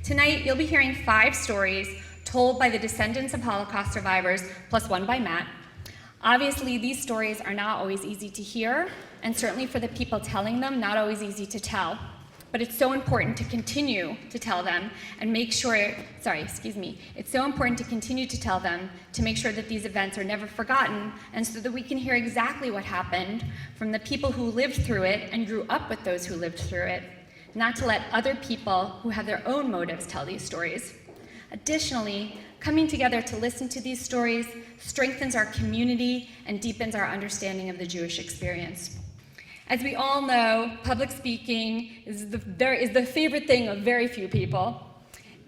Tonight, you'll be hearing 5 stories told by the descendants of Holocaust survivors, plus one by Matt. Obviously, these stories are not always easy to hear, and certainly for the people telling them, not always easy to tell. But it's so important to continue to tell them and make sure, it's so important to continue to tell them to make sure that these events are never forgotten, and so that we can hear exactly what happened from the people who lived through it and grew up with those who lived through it, not to let other people who have their own motives tell these stories. Additionally, coming together to listen to these stories strengthens our community and deepens our understanding of the Jewish experience. As we all know, public speaking is the favorite thing of very few people,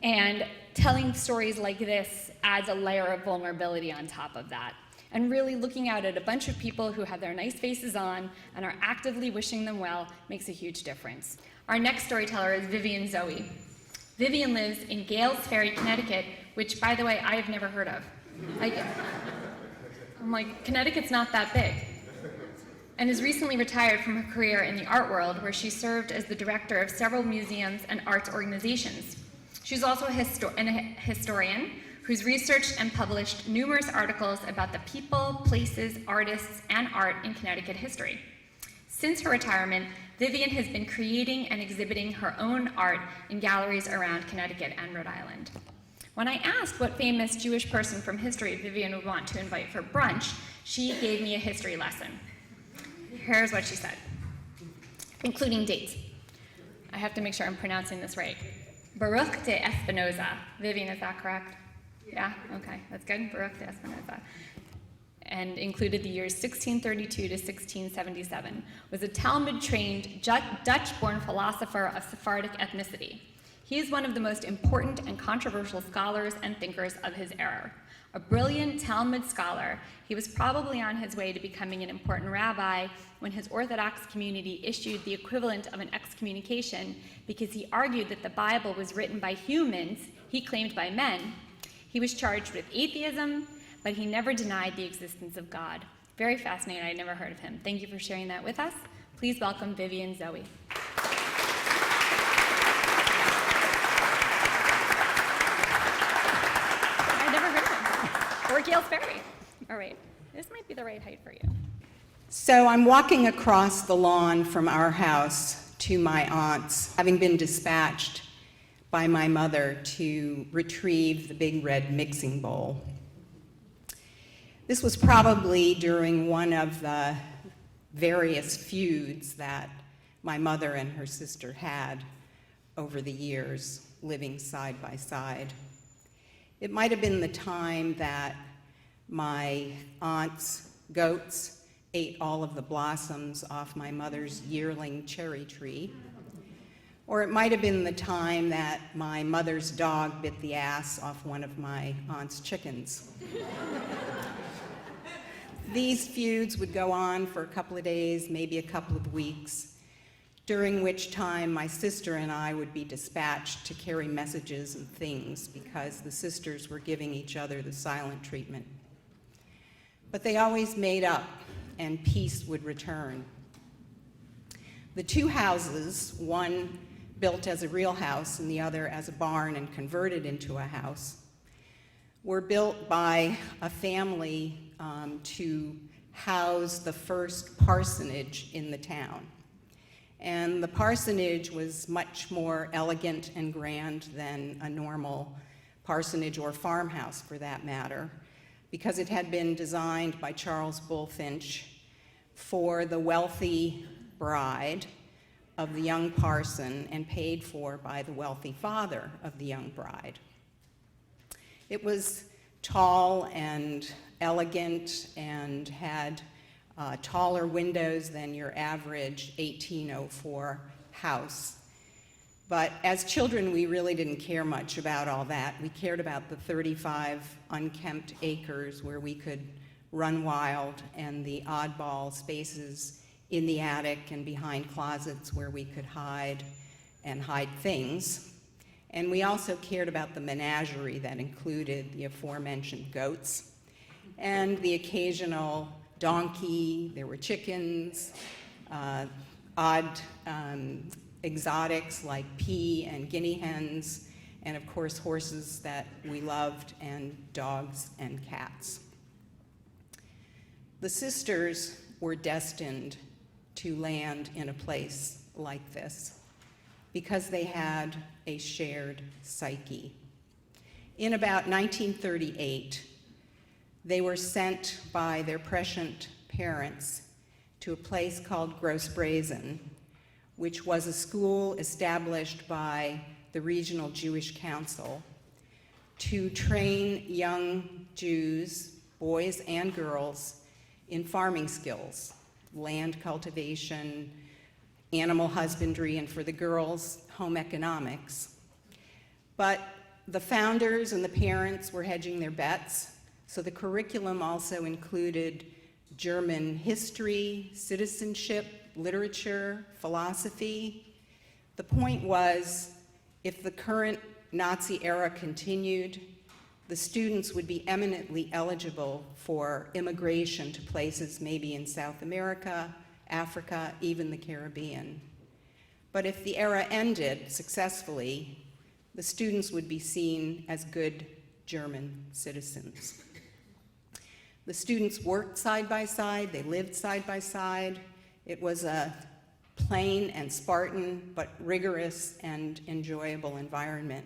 and telling stories like this adds a layer of vulnerability on top of that. And really looking out at a bunch of people who have their nice faces on and are actively wishing them well makes a huge difference. Our next storyteller is Vivian Zoe. Vivian lives in Gales Ferry, Connecticut, which, by the way, I have never heard of. I'm like, Connecticut's not that big. And is recently retired from her career in the art world, where she served as the director of several museums and arts organizations. She's also a historian who's researched and published numerous articles about the people, places, artists, and art in Connecticut history. Since her retirement, Vivian has been creating and exhibiting her own art in galleries around Connecticut and Rhode Island. When I asked what famous Jewish person from history Vivian would want to invite for brunch, she gave me a history lesson. Here's what she said, including dates. I have to make sure I'm pronouncing this right. Baruch de Espinoza. Vivian, is that correct? Yeah? Okay, that's good. Baruch de Espinoza. And included the years 1632 to 1677, was a Talmud-trained Dutch-born philosopher of Sephardic ethnicity. He is one of the most important and controversial scholars and thinkers of his era. A brilliant Talmud scholar, he was probably on his way to becoming an important rabbi when his Orthodox community issued the equivalent of an excommunication because he argued that the Bible was written by humans, he claimed by men. He was charged with atheism, but he never denied the existence of God. Very fascinating. I'd never heard of him. Thank you for sharing that with us. Please welcome Vivian Zoe. I'd never heard of him. Or Gales Ferry. All right. This might be the right height for you. So I'm walking across the lawn from our house to my aunt's, having been dispatched by my mother to retrieve the big red mixing bowl. This was probably during one of the various feuds that my mother and her sister had over the years, living side by side. It might have been the time that my aunt's goats ate all of the blossoms off my mother's yearling cherry tree. Or it might have been the time that my mother's dog bit the ass off one of my aunt's chickens. These feuds would go on for a couple of days, maybe a couple of weeks, during which time my sister and I would be dispatched to carry messages and things because the sisters were giving each other the silent treatment. But they always made up, and peace would return. The two houses, one built as a real house and the other as a barn and converted into a house, were built by a family to house the first parsonage in the town. And the parsonage was much more elegant and grand than a normal parsonage or farmhouse, for that matter, because it had been designed by Charles Bulfinch for the wealthy bride of the young parson and paid for by the wealthy father of the young bride. It was tall and elegant and had taller windows than your average 1804 house. But as children, we really didn't care much about all that. We cared about the 35 unkempt acres where we could run wild and the oddball spaces in the attic and behind closets where we could hide and hide things. And we also cared about the menagerie that included the aforementioned goats and the occasional donkey. There were chickens, odd exotics like pea and guinea hens, and of course horses that we loved, and dogs and cats. The sisters were destined to land in a place like this because they had a shared psyche. In about 1938, they were sent by their prescient parents to a place called Gross Brazen, which was a school established by the Regional Jewish Council to train young Jews, boys and girls, in farming skills, land cultivation, animal husbandry, and for the girls, home economics. But the founders and the parents were hedging their bets, so the curriculum also included German history, citizenship, literature, philosophy. The point was, if the current Nazi era continued, the students would be eminently eligible for immigration to places maybe in South America, Africa, even the Caribbean. But if the era ended successfully, the students would be seen as good German citizens. The students worked side by side, they lived side by side. It was a plain and Spartan, but rigorous and enjoyable environment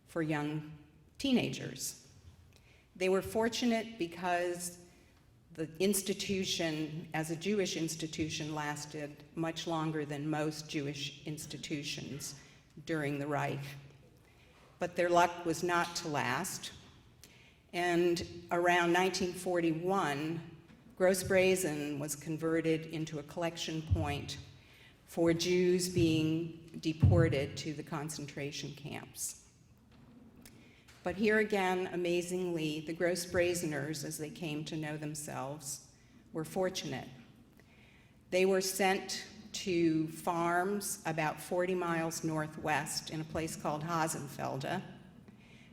for young teenagers. They were fortunate because the institution, as a Jewish institution, lasted much longer than most Jewish institutions during the Reich. But their luck was not to last. And around 1941, Gross Brazen was converted into a collection point for Jews being deported to the concentration camps. But here again, amazingly, the Gross Brazeners, as they came to know themselves, were fortunate. They were sent to farms about 40 miles northwest in a place called Hasenfelde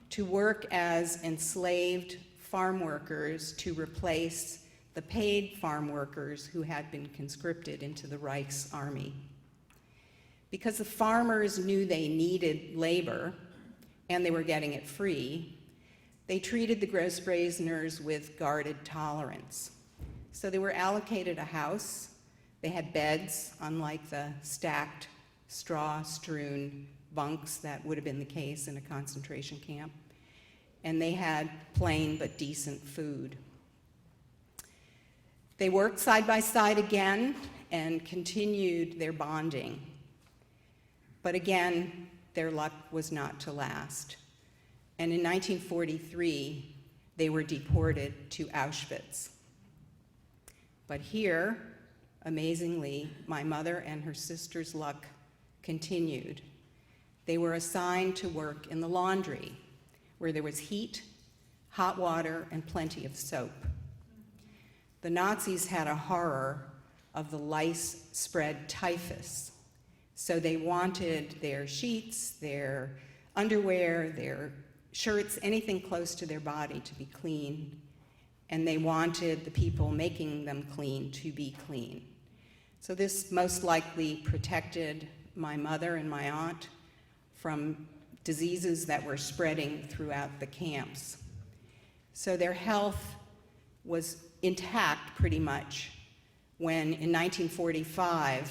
to work as enslaved farm workers to replace the paid farm workers who had been conscripted into the Reich's army. Because the farmers knew they needed labor, and they were getting it free, they treated the Gross Brazeners with guarded tolerance. So they were allocated a house. They had beds, unlike the stacked, straw-strewn bunks that would have been the case in a concentration camp. And they had plain but decent food. They worked side by side again and continued their bonding. But again, their luck was not to last. And in 1943, they were deported to Auschwitz. But here, amazingly, my mother and her sister's luck continued. They were assigned to work in the laundry, where there was heat, hot water, and plenty of soap. The Nazis had a horror of the lice-spread typhus, so they wanted their sheets, their underwear, their shirts, anything close to their body to be clean, and they wanted the people making them clean to be clean. So this most likely protected my mother and my aunt from diseases that were spreading throughout the camps. So their health was intact pretty much when in 1945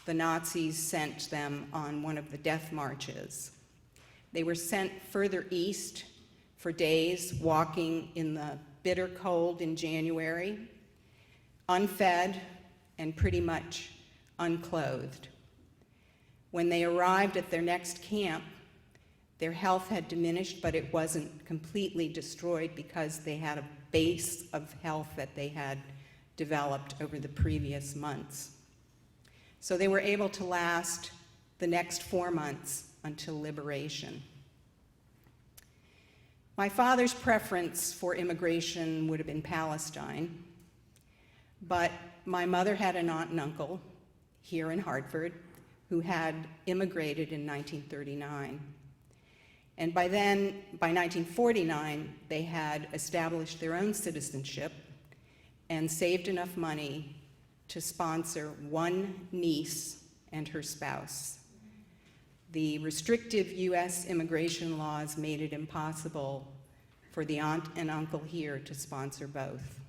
the Nazis sent them on one of the death marches. They were sent further east for days, walking in the bitter cold in January, unfed and pretty much unclothed. When they arrived at their next camp, their health had diminished, but it wasn't completely destroyed because they had a base of health that they had developed over the previous months. So they were able to last the next 4 months until liberation. My father's preference for immigration would have been Palestine, but my mother had an aunt and uncle here in Hartford who had immigrated in 1939. And by then, by 1949, they had established their own citizenship and saved enough money to sponsor one niece and her spouse. The restrictive U.S. immigration laws made it impossible for the aunt and uncle here to sponsor both.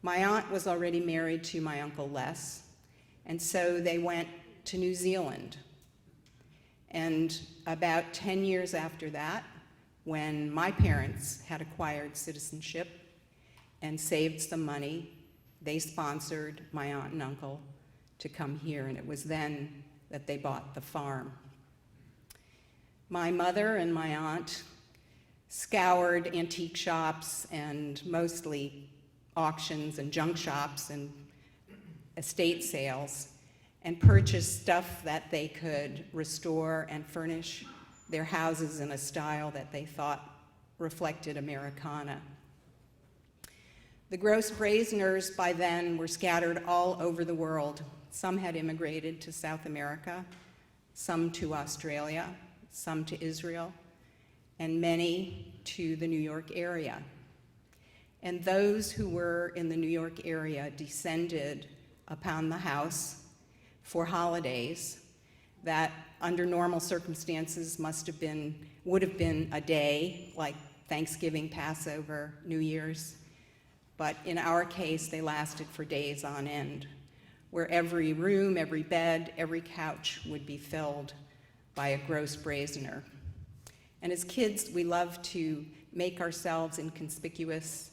My aunt was already married to my Uncle Les, and so they went to New Zealand. And about 10 years after that, when my parents had acquired citizenship and saved some money, they sponsored my aunt and uncle to come here, and it was then that they bought the farm. My mother and my aunt scoured antique shops and mostly auctions and junk shops and estate sales and purchased stuff that they could restore and furnish their houses in a style that they thought reflected Americana. The gross brazeners by then were scattered all over the world. Some had immigrated to South America, some to Australia, some to Israel, and many to the New York area. And those who were in the New York area descended upon the house for holidays that under normal circumstances would have been a day, like Thanksgiving, Passover, New Year's. But in our case, they lasted for days on end, where every room, every bed, every couch would be filled by a gross brazener. And as kids, we loved to make ourselves inconspicuous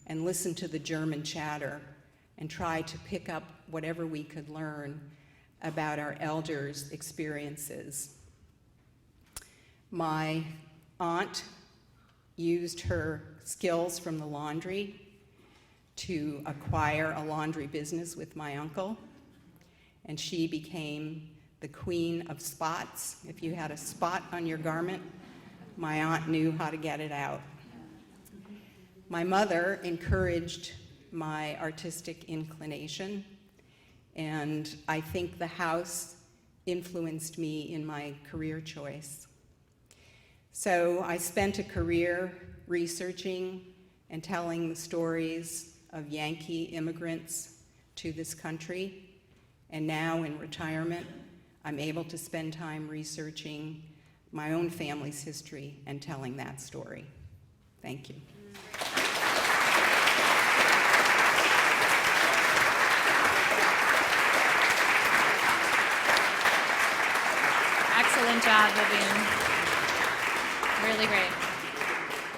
and listen to the German chatter and try to pick up whatever we could learn about our elders' experiences. My aunt used her skills from the laundry to acquire a laundry business with my uncle, and she became the queen of spots. If you had a spot on your garment, my aunt knew how to get it out. My mother encouraged my artistic inclination, and I think the house influenced me in my career choice. So I spent a career researching and telling the stories of Yankee immigrants to this country, and now in retirement, I'm able to spend time researching my own family's history and telling that story. Thank you. Excellent job, Vivian. Really great.